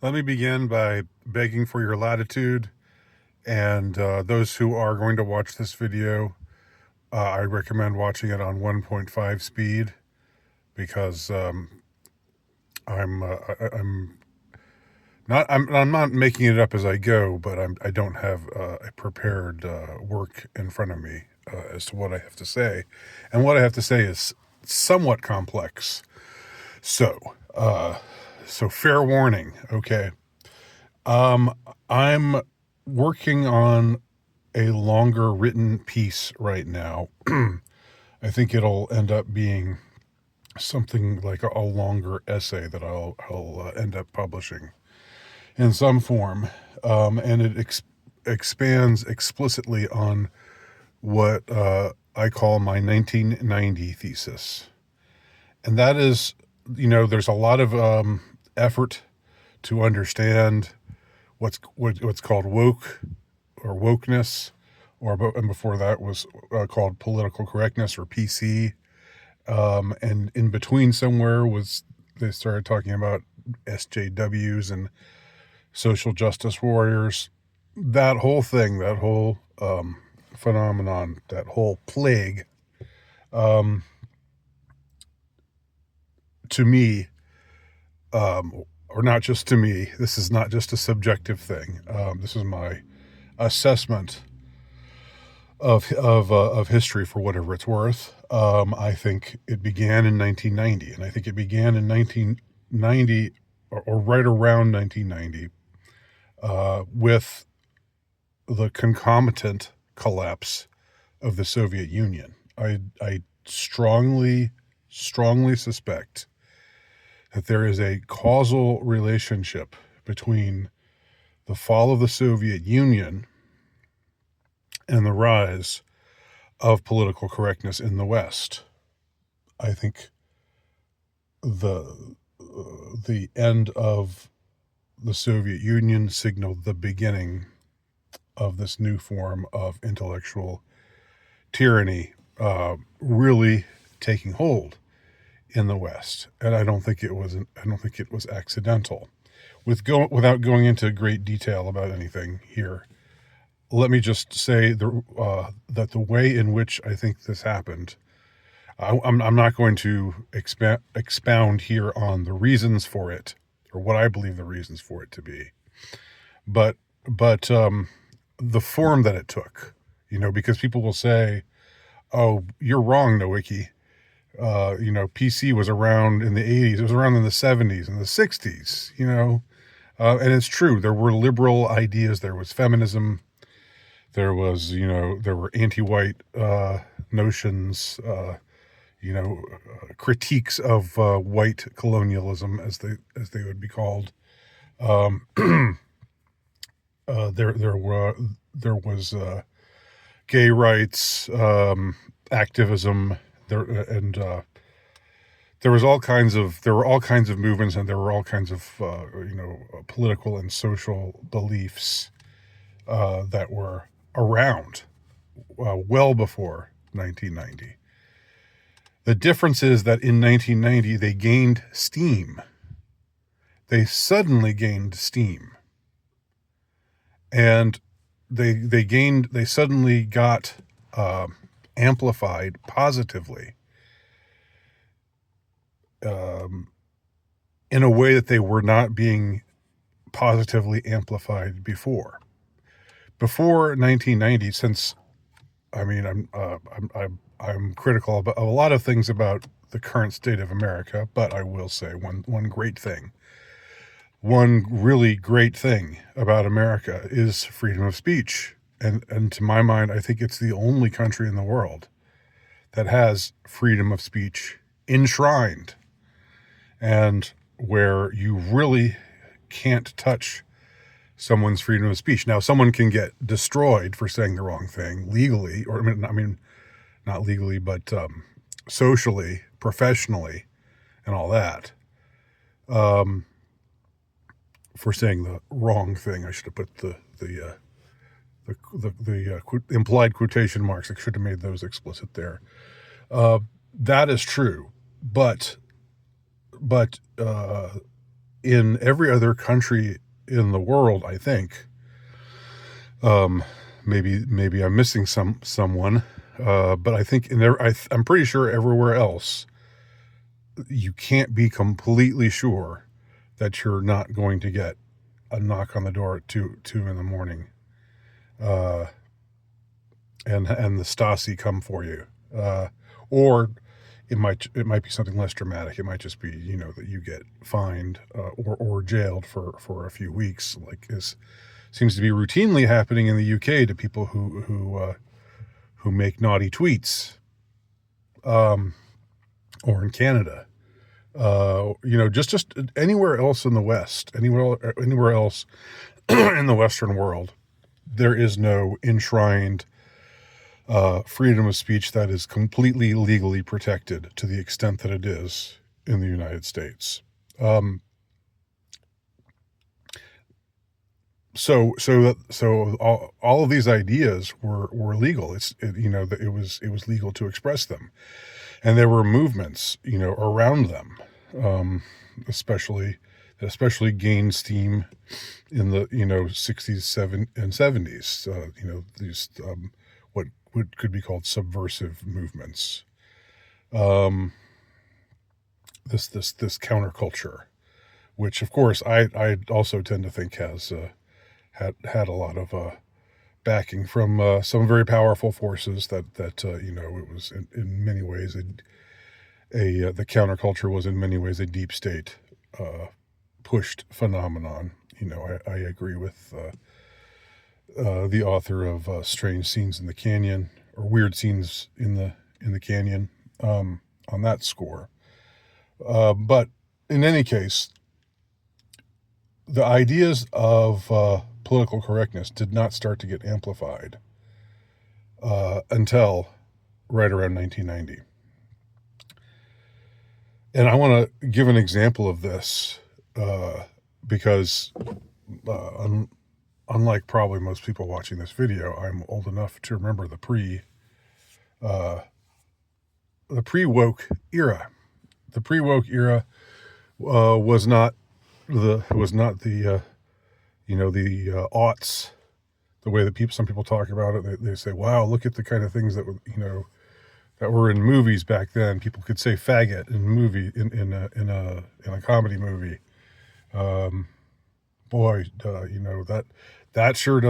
Let me begin by begging for your latitude, and those who are going to watch this video, I recommend watching it on 1.5 speed because I'm not making it up as I go, but I don't have a prepared work in front of me as to what I have to say, and what I have to say is somewhat complex. So, so fair warning, okay. I'm working on a longer written piece right now. I think it'll end up being something like a longer essay that I'll end up publishing in some form, and it expands explicitly on what I call my 1990 thesis, and that is, there's a lot of effort to understand what's called woke or wokeness, and before that was called political correctness or PC. And in between somewhere was they started talking about SJWs and social justice warriors. That whole thing, that whole phenomenon, that whole plague, um, to me, or not just to me, this is not just a subjective thing. This is my assessment of history for whatever it's worth. I think it began in 1990, and I think it began in 1990 or right around 1990 with the concomitant collapse of the Soviet Union. I strongly suspect that there is a causal relationship between the fall of the Soviet Union and the rise of political correctness in the West. I think the end of the Soviet Union signaled the beginning of this new form of intellectual tyranny really taking hold in the West, and I don't think it was accidental. Without going into great detail about anything here, let me just say that the way in which I think this happened, I'm not going to expound here on the reasons for it or what I believe the reasons for it to be, but the form that it took, because people will say, "Oh, you're wrong, Nowicki. PC was around in the 80s. It was around in the 70s and the 60s. And it's true. There were liberal ideas. There was feminism. There were anti-white notions, critiques of white colonialism, as they would be called. There was gay rights activism there, and there were all kinds of movements, and there were all kinds of political and social beliefs that were around well before 1990. The difference is that in 1990 they gained steam. They suddenly gained steam, and they suddenly got amplified positively in a way that they were not being positively amplified before. Before 1990, since I'm critical about a lot of things about the current state of America, but I will say one really great thing about America is freedom of speech. And to my mind, I think it's the only country in the world that has freedom of speech enshrined, and where you really can't touch someone's freedom of speech. Now, someone can get destroyed for saying the wrong thing legally, or not legally, but socially, professionally, and all that. For saying the wrong thing, I should have put the implied quotation marks. I should have made those explicit there. That is true, but in every other country in the world, I think, maybe I'm missing someone, but I think I'm pretty sure everywhere else, you can't be completely sure that you're not going to get a knock on the door at two in the morning, and the Stasi come for you, or it might be something less dramatic. It might just be, that you get fined, or jailed for a few weeks, like seems to be routinely happening in the UK to people who make naughty tweets, or in Canada, just anywhere else in the West, anywhere else in the Western world, there is no enshrined freedom of speech that is completely legally protected to the extent that it is in the United States. So all of these ideas were legal. It was legal to express them, and there were movements, around them, especially gained steam in the 60s, and 70s. These what could be called subversive movements. This counterculture, which of course I also tend to think has had a lot of backing from some very powerful forces that it was in many ways the counterculture was in many ways a deep state pushed phenomenon. I agree with the author of Strange Scenes in the Canyon, or Weird Scenes in the Canyon, on that score. But in any case, the ideas of political correctness did not start to get amplified until right around 1990. And I want to give an example of this because unlike probably most people watching this video, I'm old enough to remember the pre-woke era. The pre-woke era was not the aughts, the way that some people talk about it. They say, "Wow, look at the kind of things that were in movies back then." People could say "faggot" in a comedy movie. Boy, that sure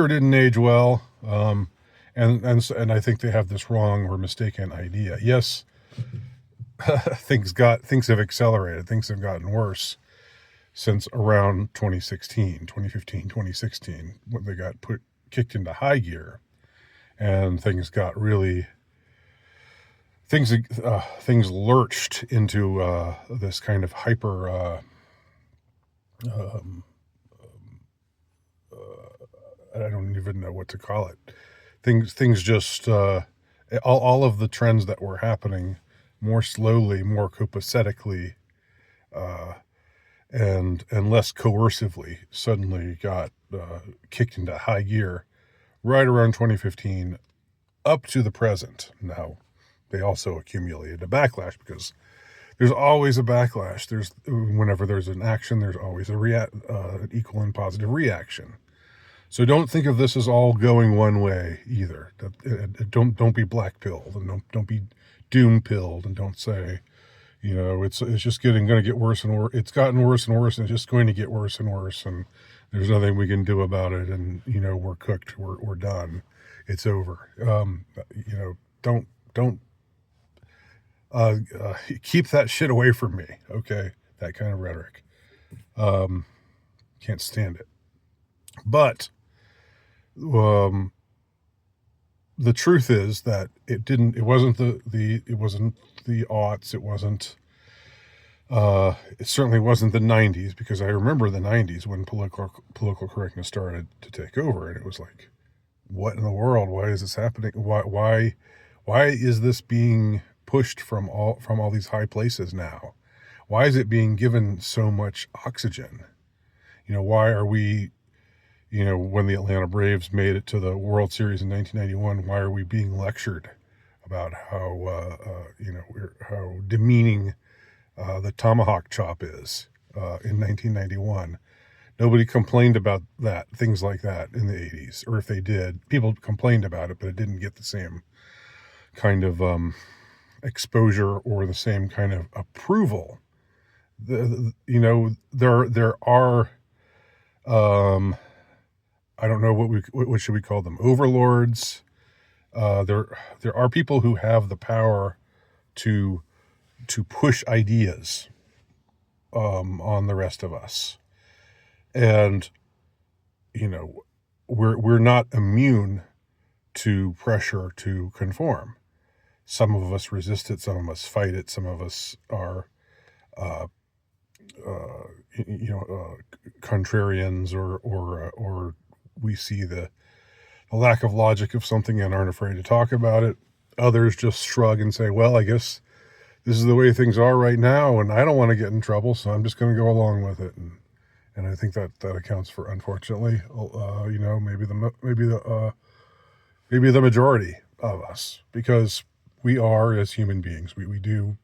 didn't age well. And I think they have this wrong or mistaken idea. Yes, things have accelerated. Things have gotten worse since around 2015, 2016, when they got kicked into high gear, and things lurched into this kind of hyper. I don't even know what to call it. Things just all of the trends that were happening more slowly, more copacetically, and less coercively, suddenly got kicked into high gear right around 2015 up to the present. Now, they also accumulated a backlash, because there's always a backlash. Whenever there's an action, there's always an equal and positive reaction. So don't think of this as all going one way either. Don't be black-pilled, and don't be doom-pilled, and don't say, it's just going to get worse and worse. It's gotten worse and worse, and it's just going to get worse and worse, and there's nothing we can do about it, and we're cooked, we're done, it's over. Don't keep that shit away from me, okay? That kind of rhetoric. Can't stand it. But the truth is that it wasn't the aughts. It certainly wasn't the 90s, because I remember the 90s when political correctness started to take over, and it was like, what in the world? Why is this happening? Why is this being pushed from all these high places now? Why is it being given so much oxygen? Why are we, when the Atlanta Braves made it to the World Series in 1991, why are we being lectured about how demeaning the tomahawk chop is? in 1991. Nobody complained about things like that in the 80s, or if they did, people complained about it, but it didn't get the same kind of exposure or the same kind of approval. There are I don't know what should we call them, overlords. There are people who have the power to push ideas on the rest of us, and we're not immune to pressure to conform. Some of us resist it, some of us fight it, some of us are contrarians, or we see the lack of logic of something and aren't afraid to talk about it. Others just shrug and say, well, I guess this is the way things are right now, and I don't want to get in trouble, so I'm just going to go along with it. And I think that accounts for, unfortunately, maybe the majority of us, because we are, as human beings, we do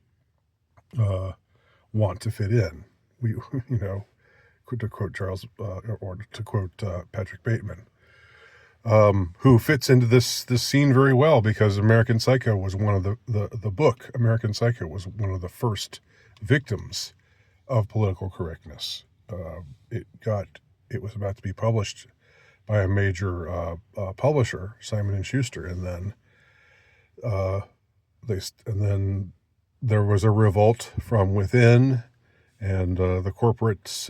want to fit in. We, to quote Charles, or to quote Patrick Bateman, who fits into this scene very well, because American Psycho was one of the book American Psycho was one of the first victims of political correctness. It was about to be published by a major publisher, Simon and Schuster, and then there was a revolt from within, and the corporates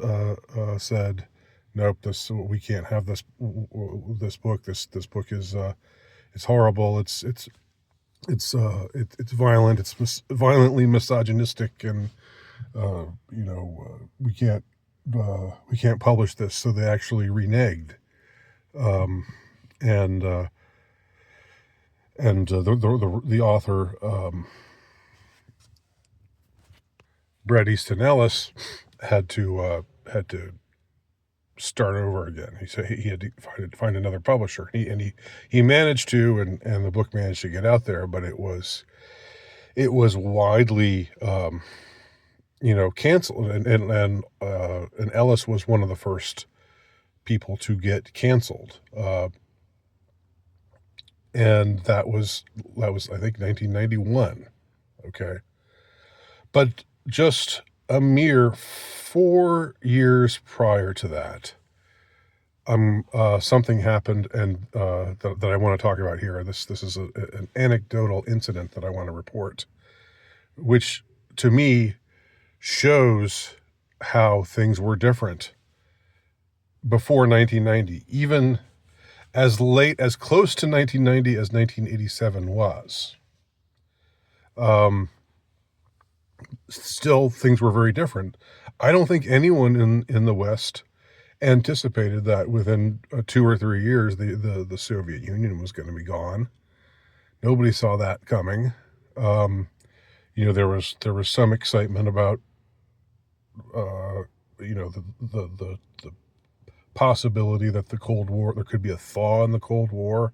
said, nope, we can't have this book. This book is it's horrible. It's violent. It's violently misogynistic, and we can't publish this. So they actually reneged, and the author, Bret Easton Ellis, had to start over again. He said he had to find another publisher. He managed to, and the book managed to get out there, but it was widely canceled, and Ellis was one of the first people to get canceled, and that was I think 1991. Okay, but just a mere 4 years prior to that, something happened, and that I want to talk about here. This is an anecdotal incident that I want to report, which to me shows how things were different before 1990, even as close to 1990 as 1987 was. Still, things were very different. I don't think anyone in the West anticipated that within 2 or 3 years the Soviet Union was going to be gone. Nobody saw that coming. There was some excitement about the possibility that the Cold War, there could be a thaw in the Cold War,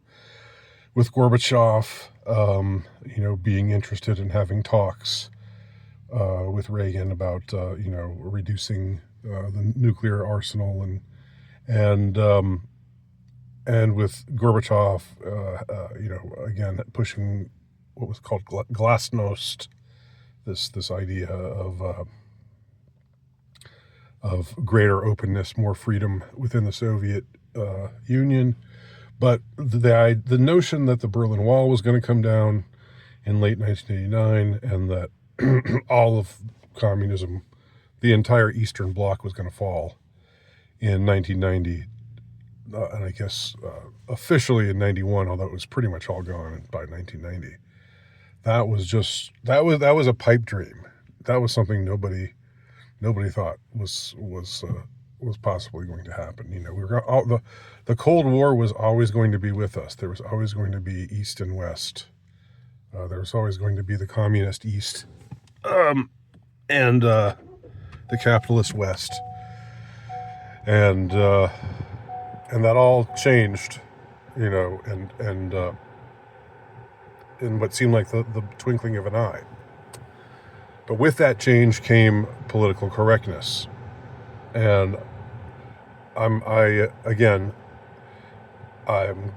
with Gorbachev being interested in having talks with Reagan about reducing the nuclear arsenal, and with Gorbachev again pushing what was called glasnost, this idea of greater openness, more freedom within the Soviet Union. But the notion that the Berlin Wall was going to come down in late 1989, and that all of communism, the entire Eastern Bloc, was going to fall in 1990, and I guess officially in 91, although it was pretty much all gone by 1990. That was a pipe dream. That was something nobody thought was possibly going to happen. The Cold War was always going to be with us. There was always going to be East and West. There was always going to be the communist East, and the capitalist West, and that all changed, and in what seemed like the twinkling of an eye. But with that change came political correctness, And again, I'm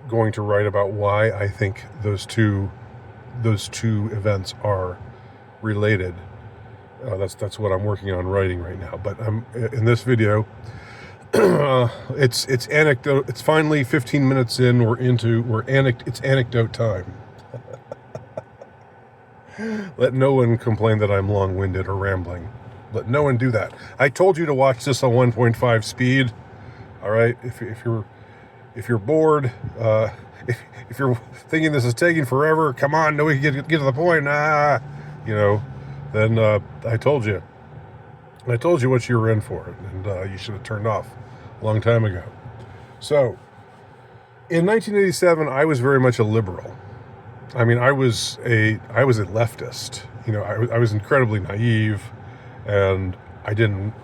going to write about why I think those two events are related. That's what I'm working on writing right now. But I'm in this video. It's anecdote. It's finally 15 minutes in. It's anecdote time. Let no one complain that I'm long-winded or rambling. Let no one do that. I told you to watch this on 1.5 speed. All right. If you're bored, if you're thinking this is taking forever, come on, no, we can get to the point. Then I told you. I told you what you were in for, and you should have turned off a long time ago. So, in 1987, I was very much a liberal. I mean, I was a leftist. I was incredibly naive, and I didn't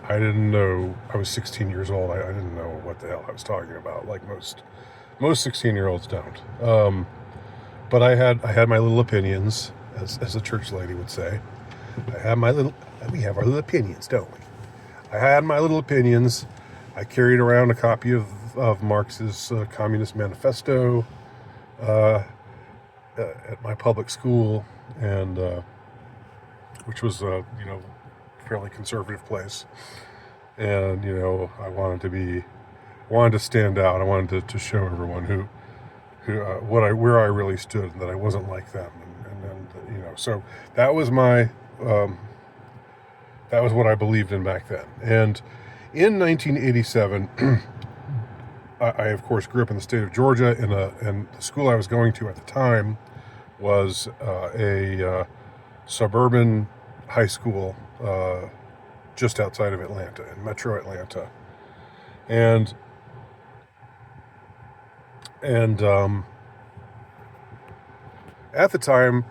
know. I was 16 years old. I didn't know what the hell I was talking about, like most 16-year-olds don't. But I had my little opinions, as a church lady would say. We have our little opinions, don't we? I had my little opinions. I carried around a copy of Marx's Communist Manifesto at my public school, and which was fairly conservative place. And I wanted to stand out. I wanted to show everyone where I really stood, and that I wasn't like them. And so that was that was what I believed in back then. And in 1987, I of course grew up in the state of Georgia, and the school I was going to at the time was a suburban high school just outside of Atlanta, in Metro Atlanta, and at the time,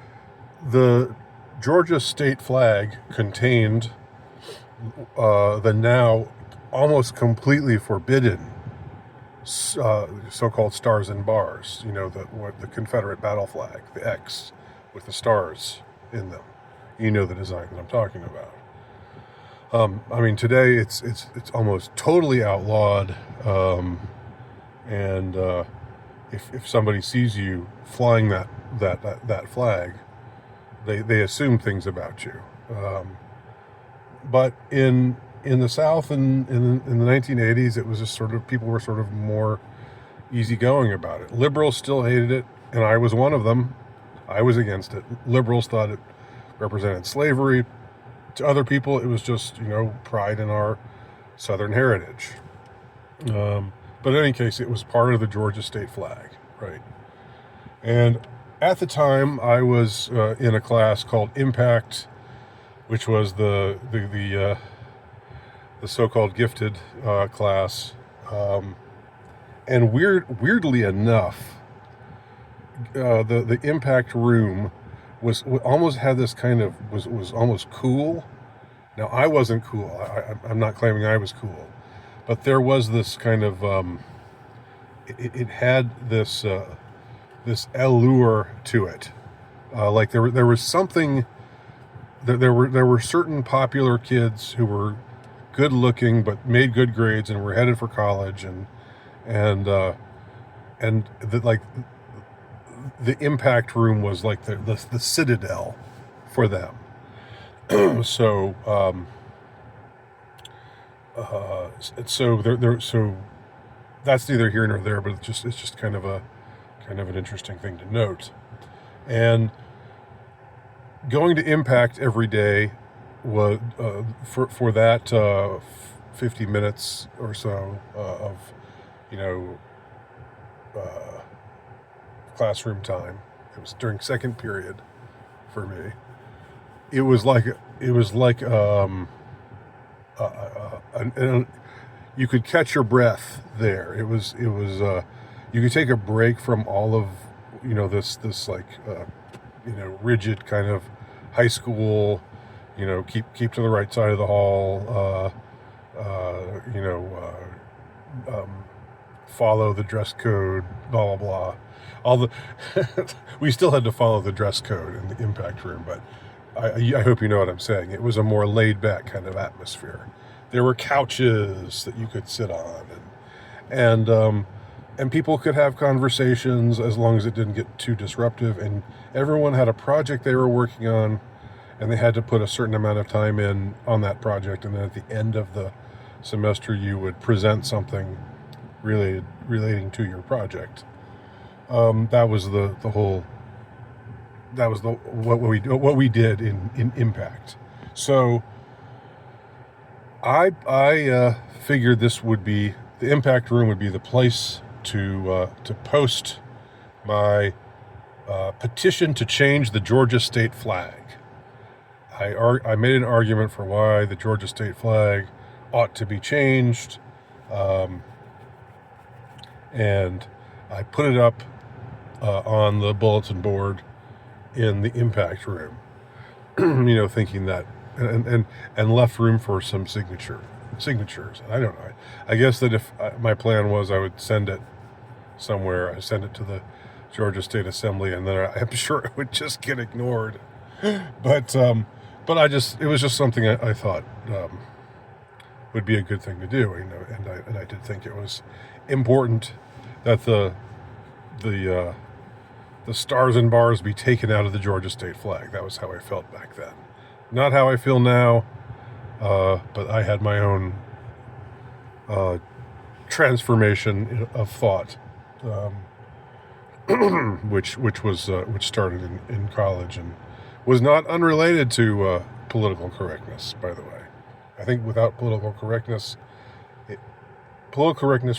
the Georgia state flag contained the now almost completely forbidden so-called stars and bars. The Confederate battle flag, the X with the stars in them. The design that I'm talking about. Today it's almost totally outlawed, and if somebody sees you flying that flag, they assume things about you. But in the South in the 1980s, it was just people were sort of more easygoing about it. Liberals still hated it, and I was one of them. I was against it. Liberals thought it represented slavery. To other people, it was just pride in our Southern heritage. But in any case, it was part of the Georgia state flag, right? And at the time, I was in a class called Impact, which was the so-called gifted class, and weirdly enough, the Impact room was almost had this kind of was almost cool. Now I wasn't cool. I'm not claiming I was cool, but there was this kind of it had this allure to it. Like there was something. There were certain popular kids who were good looking but made good grades and were headed for college, and the Impact room was like the citadel for them. So so that's neither here nor there, but it's just kind of an interesting thing to note. And going to Impact every day was for that 50 minutes or so of classroom time. It was during second period for me. It was like you could catch your breath there. It was you could take a break from all of this like rigid kind of high school, keep to the right side of the hall, follow the dress code, blah blah blah. We still had to follow the dress code in the Impact room, but I hope you know what I'm saying. It was a more laid back kind of atmosphere. There were couches that you could sit on, and people could have conversations as long as it didn't get too disruptive. And everyone had a project they were working on, and they had to put a certain amount of time in on that project. And then at the end of the semester, you would present something relating to your project. That was the whole. That was what we did in Impact. So I figured this would be the Impact Room would be the place to post my petition to change the Georgia state flag. I made an argument for why the Georgia state flag ought to be changed, and I put it up on the bulletin board in the Impact Room, thinking that, and left room for some signatures. And I don't know. I guess that if my plan was I would send it somewhere, I send it to the Georgia State Assembly, and then I'm sure it would just get ignored. But it was just something I thought would be a good thing to do, and I did think it was important that the stars and bars be taken out of the Georgia state flag. That was how I felt back then. Not how I feel now, but I had my own transformation of thought, which started in college and was not unrelated to political correctness, by the way. I think without political correctness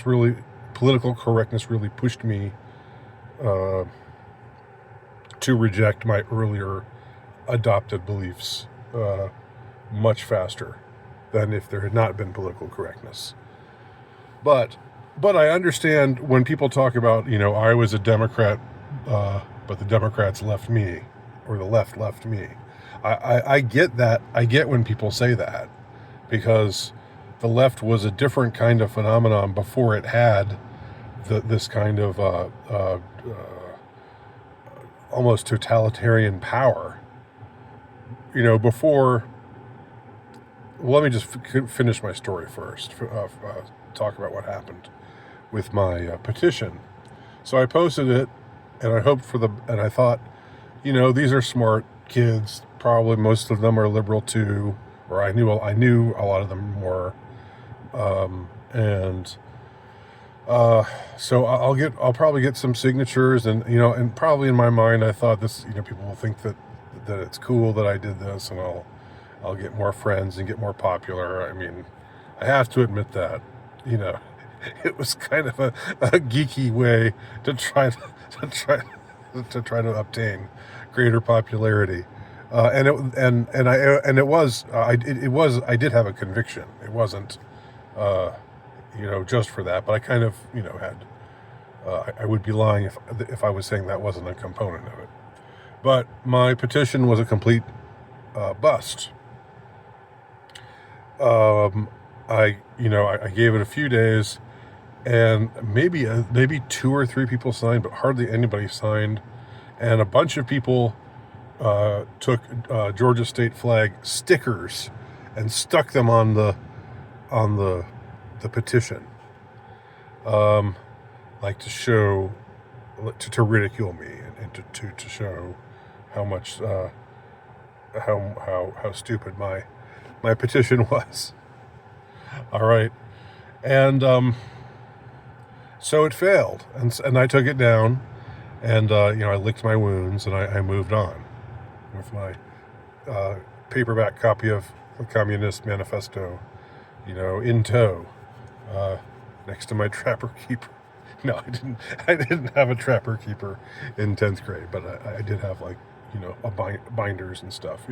really pushed me to reject my earlier adopted beliefs much faster than if there had not been political correctness. But I understand when people talk about, I was a Democrat, but the Democrats left me, or the left left me. I get that. I get when people say that, because the left was a different kind of phenomenon before it had this kind of almost totalitarian power. Before. Let me just finish my story first. Talk about what happened with my petition. So I posted it, and I thought, these are smart kids. Probably most of them are liberal too, or I knew a lot of them were, so I'll probably get some signatures, and and probably in my mind I thought this, people will think that it's cool that I did this, and I'll get more friends and get more popular. I mean, I have to admit that, it was kind of a geeky way to try to obtain greater popularity. I did have a conviction. It wasn't, just for that, but I kind of, had, I would be lying if I was saying that wasn't a component of it. But my petition was a complete bust. I gave it a few days, and maybe 2 or 3 people signed, but hardly anybody signed. And a bunch of people took Georgia state flag stickers and stuck them on the petition, like to show, to ridicule me, and to show how much how stupid my petition was. All right, and so it failed, and I took it down, and I licked my wounds, and I moved on with my paperback copy of the Communist Manifesto, in tow, next to my Trapper Keeper. No, I didn't have a Trapper Keeper in 10th grade, but I did have, binders and stuff,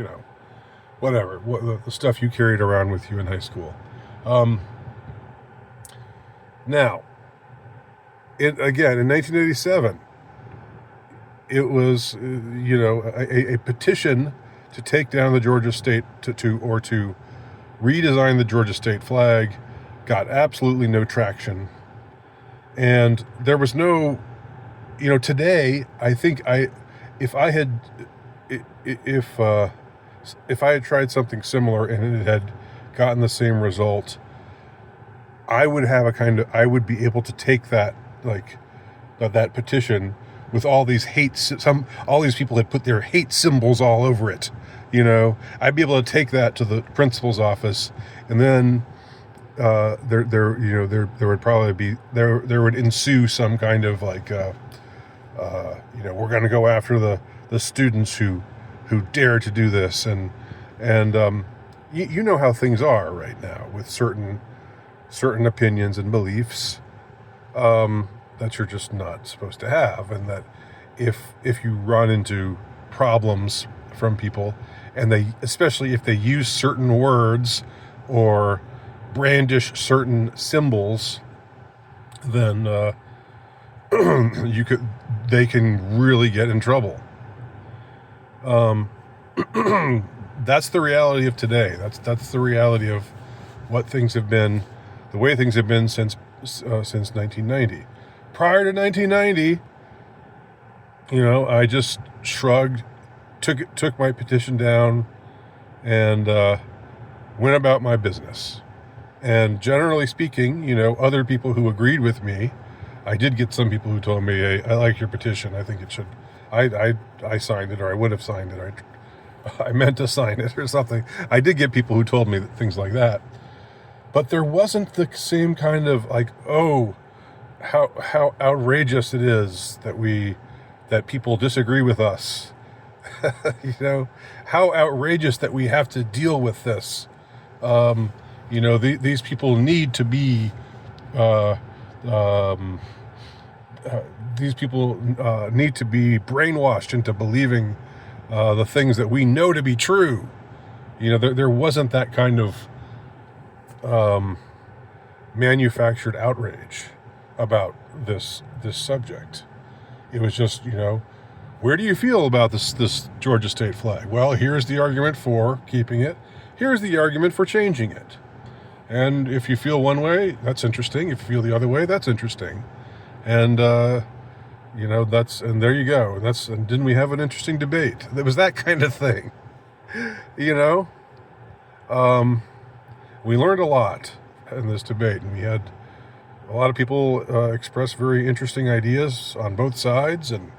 whatever, the stuff you carried around with you in high school. Now, in 1987, it was, a petition to take down the Georgia state to redesign the Georgia state flag got absolutely no traction. And there was no, today, I think if if I had tried something similar and it had gotten the same result, I would have I would be able to take that, like, that petition with all these all these people had put their hate symbols all over it. I'd be able to take that to the principal's office, and then there would probably be there would ensue some kind of like we're going to go after the students who dare to do this, and you know how things are right now with certain opinions and beliefs that you're just not supposed to have, and that if you run into problems from people, and especially if they use certain words or brandish certain symbols, then they can really get in trouble. That's the reality of today. That's the reality of what things have been, the way things have been since 1990. Prior to 1990, I just shrugged, took my petition down, and went about my business. And generally speaking, other people who agreed with me, I did get some people who told me, "Hey, I like your petition. I think it should." I signed it, or I would have signed it. I meant to sign it or something. I did get people who told me things like that. But there wasn't the same kind of like, oh, how outrageous it is that people disagree with us. How outrageous that we have to deal with this. These people need to be need to be brainwashed into believing the things that we know to be true. There wasn't that kind of manufactured outrage about this subject. It was just, where do you feel about this Georgia state flag? Well, here's the argument for keeping it. Here's the argument for changing it. And if you feel one way, that's interesting. If you feel the other way, that's interesting. And and there you go. And didn't we have an interesting debate? It was that kind of thing. We learned a lot in this debate, and we had a lot of people express very interesting ideas on both sides, and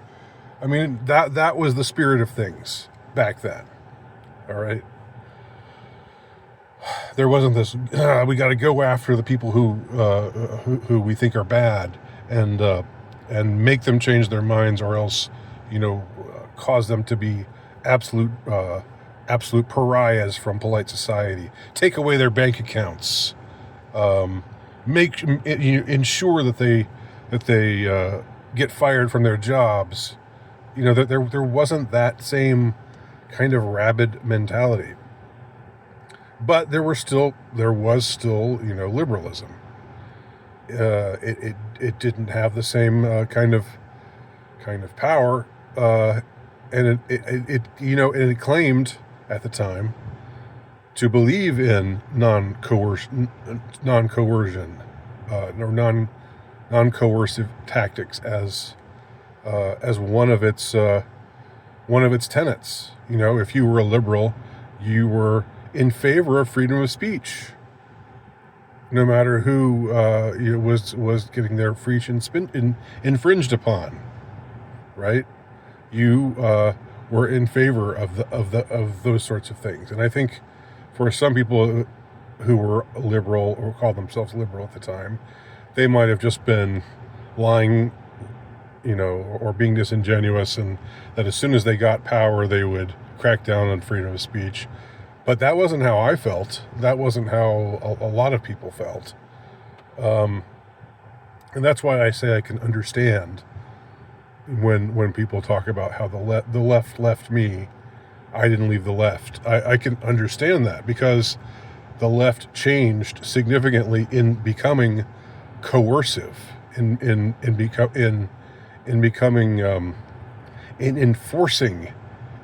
I mean that was the spirit of things back then. All right, there wasn't this we got to go after the people who we think are bad and make them change their minds, or else cause them to be absolute pariahs from polite society. Take away their bank accounts. Ensure that they get fired from their jobs. That there wasn't that same kind of rabid mentality. But there was still liberalism. It didn't have the same kind of power, and it claimed at the time to believe in non-coercion, or non-coercive tactics as one of its tenets. If you were a liberal, you were in favor of freedom of speech, no matter who was getting their speech infringed upon. Right? You were in favor of those sorts of things, and I think for some people who were liberal or called themselves liberal at the time, they might have just been lying, or being disingenuous, and that as soon as they got power, they would crack down on freedom of speech. But that wasn't how I felt. That wasn't how a lot of people felt. And that's why I say I can understand when people talk about how the left left me. I didn't leave the left. I can understand that, because the left changed significantly in becoming coercive, in enforcing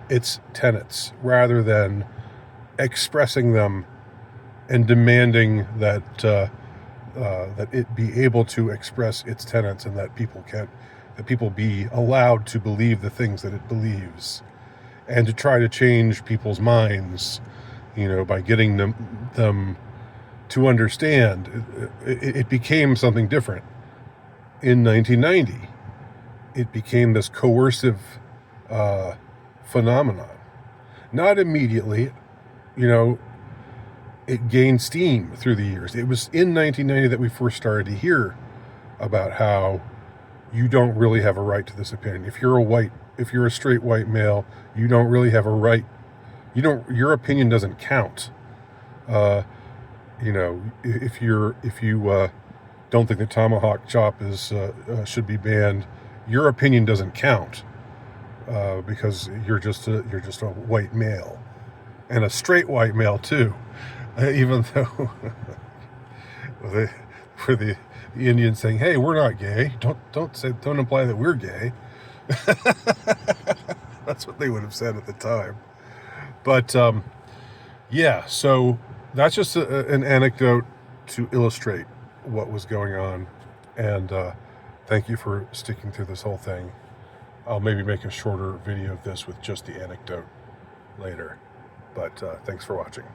its tenets rather than expressing them and demanding that it be able to express its tenets, and that people be allowed to believe the things that it believes. and to try to change people's minds, by getting them to understand. It became something different in 1990. It became this coercive phenomenon. Not immediately, it gained steam through the years. It was in 1990 that we first started to hear about how you don't really have a right to this opinion. If you're a straight white male, you don't really have a right. Your opinion doesn't count. If you don't think the tomahawk chop should be banned, your opinion doesn't count, because you're just a white male, and a straight white male too, even though for the Indians saying, "Hey, we're not gay. Don't imply that we're gay." That's what they would have said at the time. But yeah, so that's just an anecdote to illustrate what was going on, and thank you for sticking through this whole thing. I'll maybe make a shorter video of this with just the anecdote later, but thanks for watching.